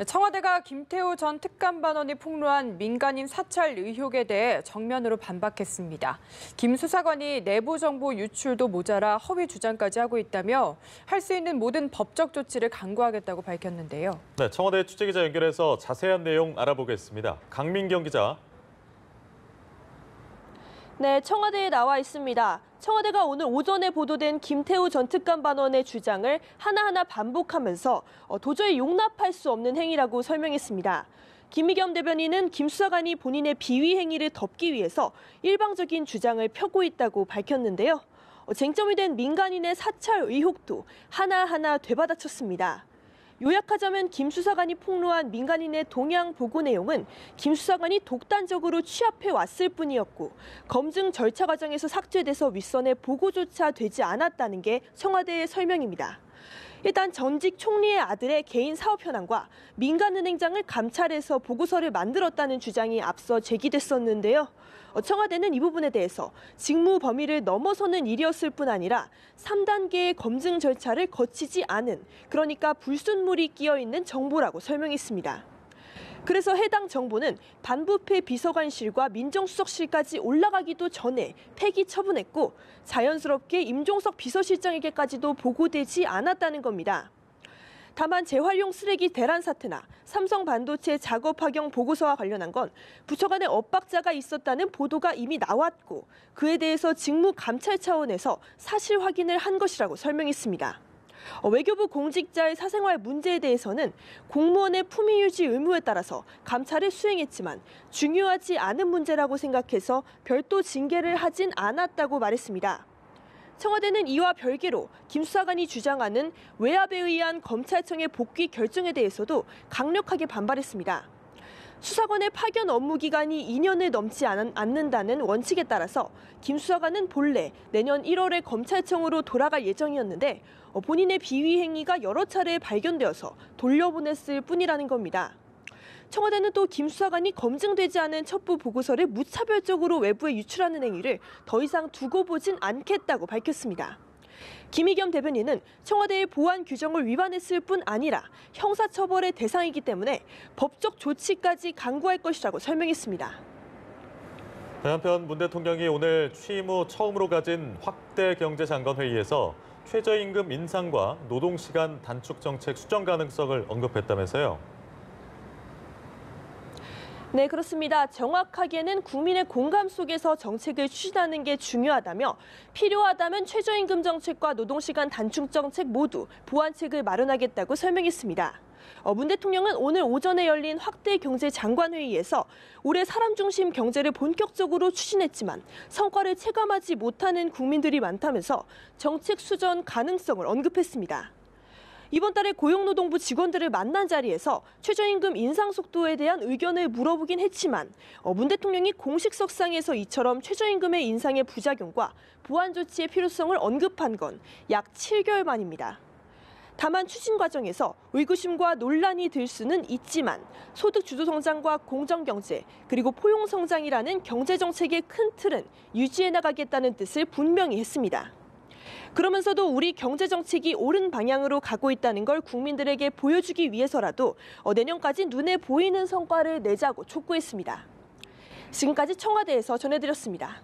청와대가 김태우 전 특감반원이 폭로한 민간인 사찰 의혹에 대해 정면으로 반박했습니다. 김 수사관이 내부 정보 유출도 모자라 허위 주장까지 하고 있다며 할 수 있는 모든 법적 조치를 강구하겠다고 밝혔는데요. 네, 청와대 취재기자 연결해서 자세한 내용 알아보겠습니다. 강민경 기자. 네, 청와대에 나와 있습니다. 청와대가 오늘 오전에 보도된 김태우 전 특감반원의 주장을 하나하나 반복하면서 도저히 용납할 수 없는 행위라고 설명했습니다. 김의겸 대변인은 김 수사관이 본인의 비위 행위를 덮기 위해서 일방적인 주장을 펴고 있다고 밝혔는데요. 쟁점이 된 민간인의 사찰 의혹도 하나하나 되받아쳤습니다. 요약하자면 김 수사관이 폭로한 민간인의 동향 보고 내용은 김 수사관이 독단적으로 취합해 왔을 뿐이었고 검증 절차 과정에서 삭제돼서 윗선에 보고조차 되지 않았다는 게 청와대의 설명입니다. 일단 전직 총리의 아들의 개인 사업 현황과 민간은행장을 감찰해서 보고서를 만들었다는 주장이 앞서 제기됐었는데요. 청와대는 이 부분에 대해서 직무 범위를 넘어서는 일이었을 뿐 아니라 3단계의 검증 절차를 거치지 않은, 그러니까 불순물이 끼어 있는 정보라고 설명했습니다. 그래서 해당 정보는 반부패 비서관실과 민정수석실까지 올라가기도 전에 폐기 처분했고 자연스럽게 임종석 비서실장에게까지도 보고되지 않았다는 겁니다. 다만 재활용 쓰레기 대란 사태나 삼성 반도체 작업 환경 보고서와 관련한 건 부처 간에 엇박자가 있었다는 보도가 이미 나왔고 그에 대해서 직무 감찰 차원에서 사실 확인을 한 것이라고 설명했습니다. 외교부 공직자의 사생활 문제에 대해서는 공무원의 품위 유지 의무에 따라서 감찰을 수행했지만 중요하지 않은 문제라고 생각해서 별도 징계를 하진 않았다고 말했습니다. 청와대는 이와 별개로 김 수사관이 주장하는 외압에 의한 검찰청의 복귀 결정에 대해서도 강력하게 반발했습니다. 수사관의 파견 업무 기간이 2년을 넘지 않는다는 원칙에 따라서 김 수사관은 본래 내년 1월에 검찰청으로 돌아갈 예정이었는데 본인의 비위 행위가 여러 차례 발견되어서 돌려보냈을 뿐이라는 겁니다. 청와대는 또 김 수사관이 검증되지 않은 첩보 보고서를 무차별적으로 외부에 유출하는 행위를 더 이상 두고 보진 않겠다고 밝혔습니다. 김의겸 대변인은 청와대의 보안 규정을 위반했을 뿐 아니라 형사처벌의 대상이기 때문에 법적 조치까지 강구할 것이라고 설명했습니다. 한편 문 대통령이 오늘 취임 후 처음으로 가진 확대 경제장관회의에서 최저임금 인상과 노동시간 단축 정책 수정 가능성을 언급했다면서요. 네, 그렇습니다. 정확하게는 국민의 공감 속에서 정책을 추진하는 게 중요하다며 필요하다면 최저임금 정책과 노동시간 단축 정책 모두 보완책을 마련하겠다고 설명했습니다. 문 대통령은 오늘 오전에 열린 확대 경제 장관회의에서 올해 사람 중심 경제를 본격적으로 추진했지만 성과를 체감하지 못하는 국민들이 많다면서 정책 수정 가능성을 언급했습니다. 이번 달에 고용노동부 직원들을 만난 자리에서 최저임금 인상 속도에 대한 의견을 물어보긴 했지만 문 대통령이 공식석상에서 이처럼 최저임금의 인상의 부작용과 보완 조치의 필요성을 언급한 건 약 7개월 만입니다. 다만 추진 과정에서 의구심과 논란이 들 수는 있지만 소득 주도 성장과 공정경제 그리고 포용 성장이라는 경제정책의 큰 틀은 유지해 나가겠다는 뜻을 분명히 했습니다. 그러면서도 우리 경제정책이 옳은 방향으로 가고 있다는 걸 국민들에게 보여주기 위해서라도 내년까지 눈에 보이는 성과를 내자고 촉구했습니다. 지금까지 청와대에서 전해드렸습니다.